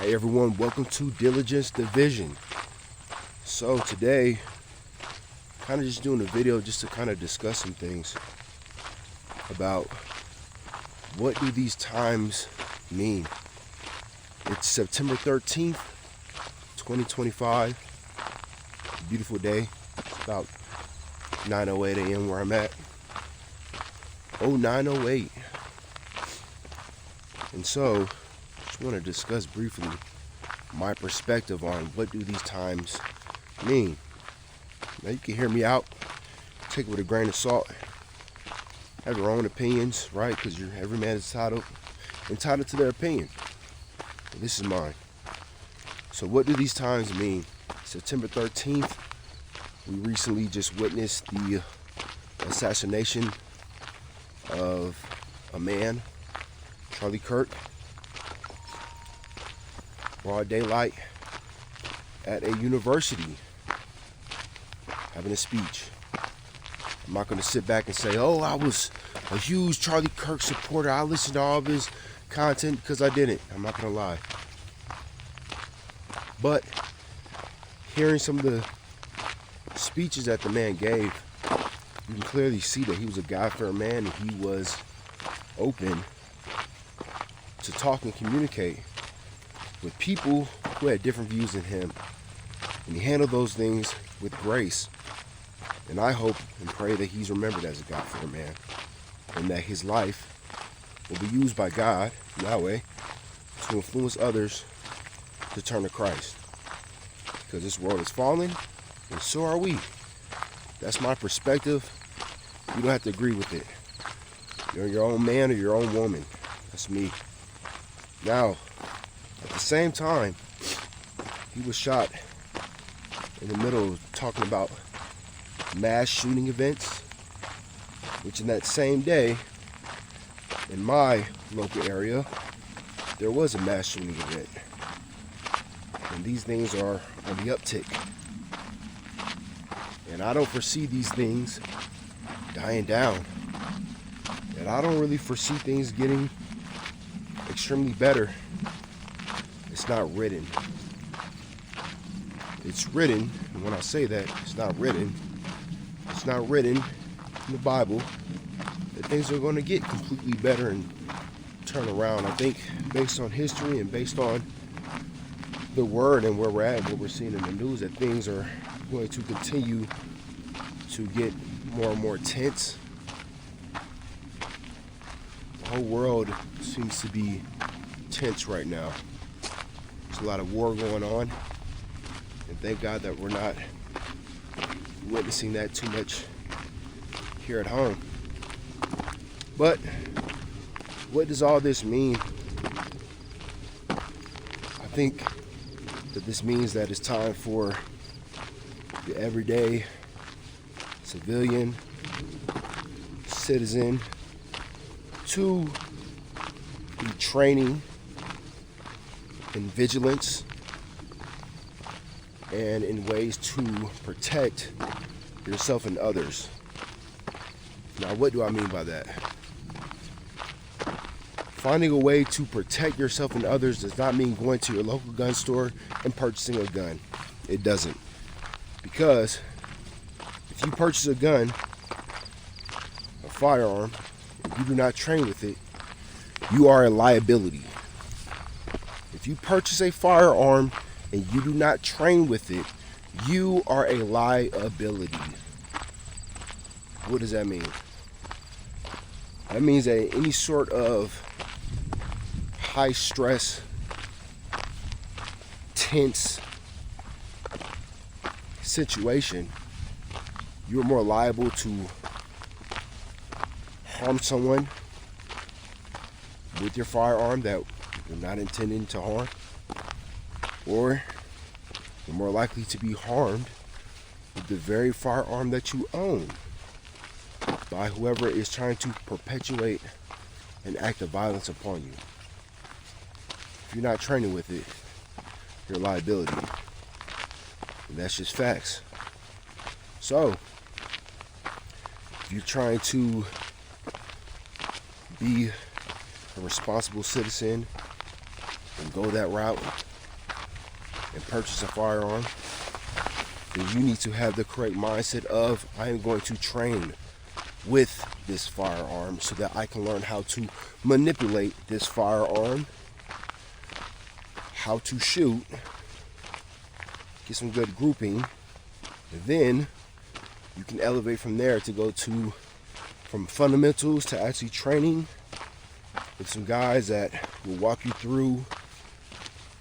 Hey everyone, welcome to Diligence Division. So today, kind of just doing a video just to kind of discuss some things about what do these times mean. It's September 13th, 2025. Beautiful day. It's about 9:08 a.m. where I'm at. 9:08. And so, just want to discuss briefly my perspective on what do these times mean. Now you can hear me out, take it with a grain of salt, have your own opinions, right? Because every man is entitled to their opinion. This is mine. So what do these times mean? September 13th, we recently just witnessed the assassination of a man, Charlie Kirk. Broad daylight at a university having a speech. I'm not going to sit back and say, oh, I was a huge Charlie Kirk supporter. I listened to all of his content, because I didn't. I'm not going to lie. But hearing some of the speeches that the man gave, you can clearly see that he was a God-fearing man, and he was open to talk and communicate with people who had different views than him. And he handled those things with grace. And I hope and pray that he's remembered as a God-fearing man, and that his life will be used by God, Yahweh, to influence others to turn to Christ. Because this world is falling, and so are we. That's my perspective. You don't have to agree with it. You're your own man or your own woman. That's me. Now, at the same time, he was shot in the middle of talking about mass shooting events, which in that same day, in my local area, there was a mass shooting event. And these things are on the uptick. And I don't foresee these things dying down. And I don't really foresee things getting extremely better. It's not written. It's written, and when I say that, it's not written in the Bible that things are going to get completely better and turn around. I think based on history and based on the word and where we're at, what we're seeing in the news, that things are going to continue to get more and more tense. The whole world seems to be tense right now. There's a lot of war going on, and thank God that we're not witnessing that too much here at home. But what does all this mean? I think that this means that it's time for the everyday civilian citizen to be training in vigilance and in ways to protect yourself and others. Now, what do I mean by that? Finding a way to protect yourself and others does not mean going to your local gun store and purchasing a gun. It doesn't. Because if you purchase a gun, a firearm, and you do not train with it, you are a liability. If you purchase a firearm and you do not train with it, you are a liability. What does that mean? That means that any sort of high stress, tense situation, you're more liable to harm someone with your firearm that you're not intending to harm, or you're more likely to be harmed with the very firearm that you own by whoever is trying to perpetuate an act of violence upon you. If you're not training with it, you're a liability. And that's just facts. So, if you're trying to be a responsible citizen and go that route, and purchase a firearm, then you need to have the correct mindset of, I am going to train with this firearm so that I can learn how to manipulate this firearm, how to shoot, get some good grouping, and then you can elevate from there to go to from fundamentals to actually training with some guys that will walk you through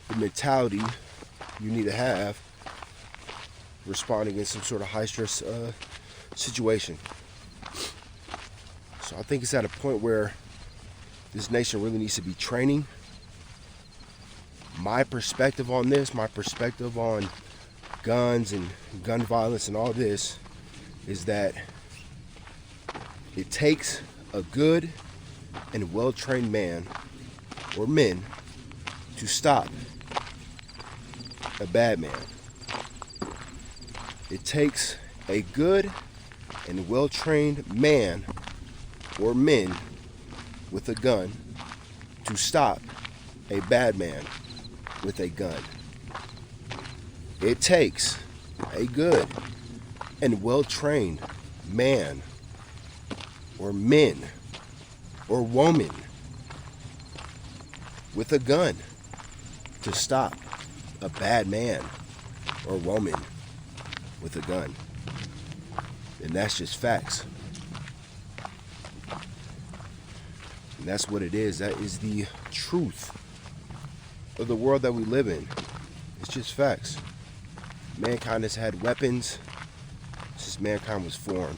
the mentality you need to have responding in some sort of high stress situation. So I think it's at a point where this nation really needs to be training. My perspective on this, my perspective on guns and gun violence and all this is that it takes a good and well-trained man or men to stop a bad man. It takes a good and well-trained man or men with a gun to stop a bad man with a gun. It takes a good and well-trained man or men or woman with a gun to stop a bad man or woman with a gun. And that's just facts. And that's what it is. That is the truth of the world that we live in. It's just facts. Mankind has had weapons since mankind was formed.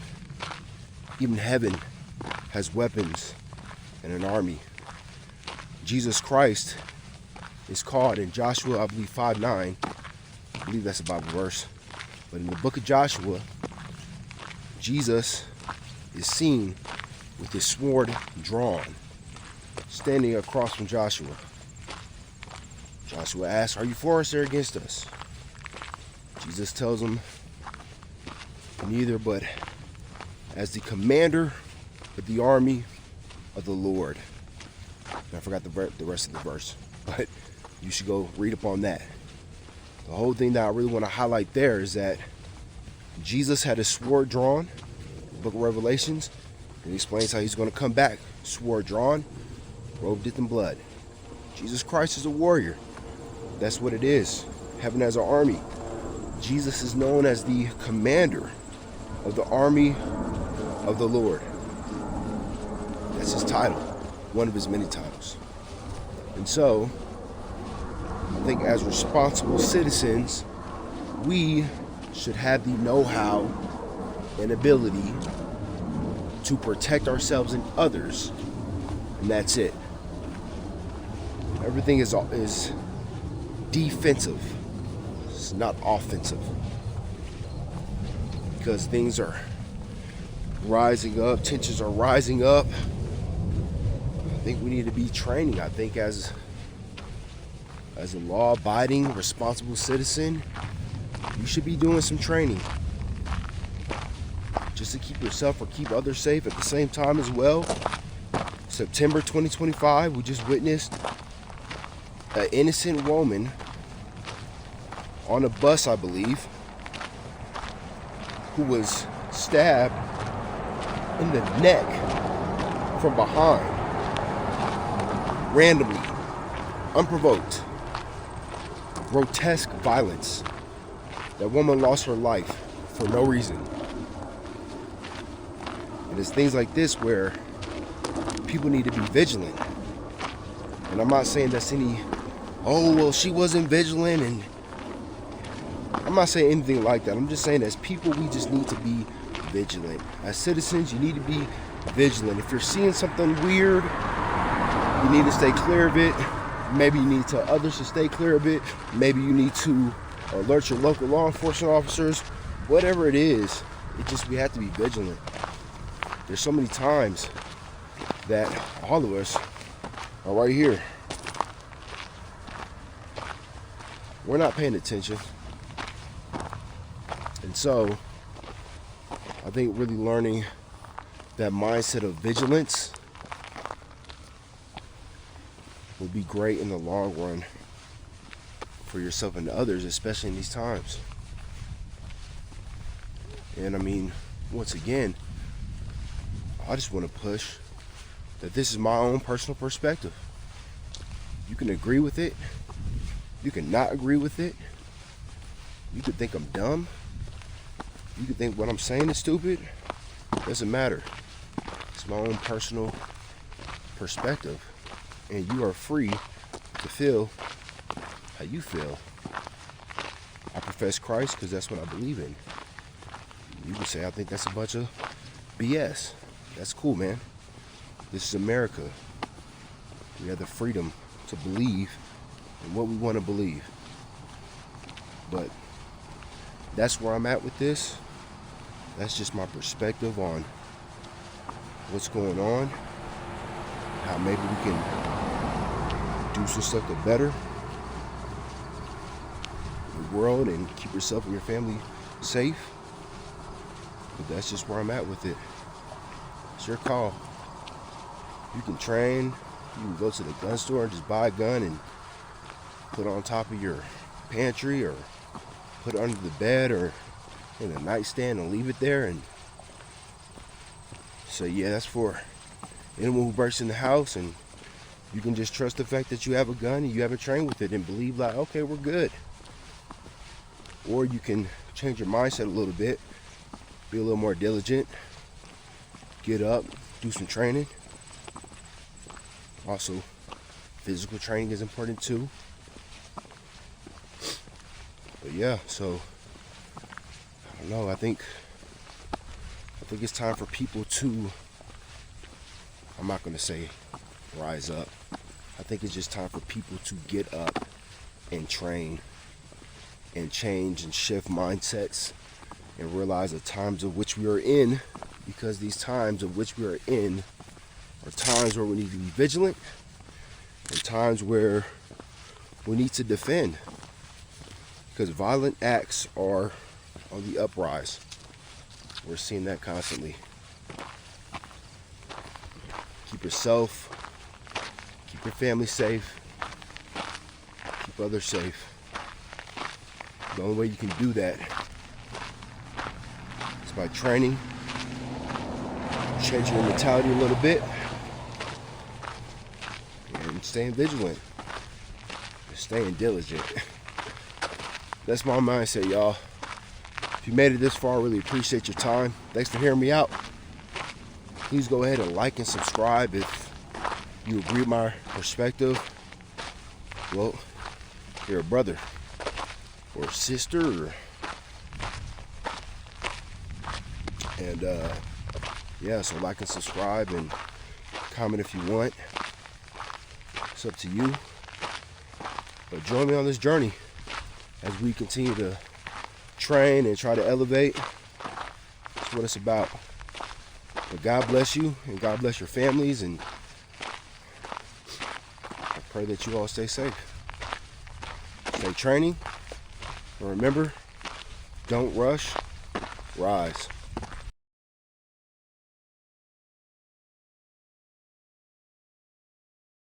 Even heaven has weapons and an army. Jesus Christ is called in Joshua, I believe 5:9. I believe that's a Bible verse. But in the book of Joshua, Jesus is seen with his sword drawn, standing across from Joshua. Joshua asks, "Are you for us or against us?" Jesus tells him, "Neither, but as the commander of the army of the Lord." And I forgot the rest of the verse, but you should go read up on that. The whole thing that I really want to highlight there is that Jesus had his sword drawn, the book of Revelations, and he explains how he's going to come back, sword drawn, robe dipped in blood. Jesus Christ is a warrior. That's what it is. Heaven has an army. Jesus is known as the commander of the army of the Lord. That's his title, one of his many titles. And so, I think as responsible citizens, we should have the know-how and ability to protect ourselves and others, and that's it. Everything is defensive. It's not offensive. Because things are rising up, tensions are rising up. I think we need to be training. I think as a law-abiding, responsible citizen, you should be doing some training. Just to keep yourself or keep others safe at the same time as well. September 2025, we just witnessed an innocent woman on a bus, I believe, who was stabbed in the neck from behind, randomly, unprovoked, grotesque violence. That woman lost her life for no reason. And it's things like this where people need to be vigilant. And I'm not saying that's any, oh, well, she wasn't vigilant, and I'm not saying anything like that. I'm just saying as people, we just need to be vigilant. As citizens, you need to be vigilant. If you're seeing something weird, you need to stay clear of it. Maybe you need to tell others to stay clear of it. Maybe you need to alert your local law enforcement officers. Whatever it is, we have to be vigilant. There's so many times that all of us are right here. We're not paying attention. And so, I think really learning that mindset of vigilance will be great in the long run for yourself and others, especially in these times. And I mean, once again, I just want to push that this is my own personal perspective. You can agree with it. You can not agree with it. You could think I'm dumb. You could think what I'm saying is stupid. Doesn't matter. It's my own personal perspective. And you are free to feel how you feel. I profess Christ because that's what I believe in. You can say I think that's a bunch of BS. That's cool, man. This is America. We have the freedom to believe in what we want to believe. But that's where I'm at with this. That's just my perspective on what's going on. How maybe we can do some stuff to better the world and keep yourself and your family safe. But that's just where I'm at with it. It's your call. You can train. You can go to the gun store and just buy a gun and put it on top of your pantry or put it under the bed or in a nightstand and leave it there. And so yeah, that's for anyone who breaks in the house, and you can just trust the fact that you have a gun and you haven't trained with it and believe like, okay, we're good. Or you can change your mindset a little bit, be a little more diligent, get up, do some training. Also, physical training is important too. But yeah, so I don't know, I think it's time for people to, I'm not going to say rise up. I think it's just time for people to get up and train and change and shift mindsets and realize the times of which we are in, because these times of which we are in are times where we need to be vigilant and times where we need to defend, because violent acts are on the uprise. We're seeing that constantly. Keep yourself, keep your family safe, keep others safe. The only way you can do that is by training, changing your mentality a little bit, and staying vigilant, and staying diligent. That's my mindset, y'all. If you made it this far, I really appreciate your time. Thanks for hearing me out. Please go ahead and like and subscribe if you agree with my perspective. Well, you're a brother or a sister. And yeah, so like and subscribe and comment if you want. It's up to you. But join me on this journey as we continue to train and try to elevate. That's what it's about. But God bless you and God bless your families, and I pray that you all stay safe. Stay training, and remember, don't rush, rise.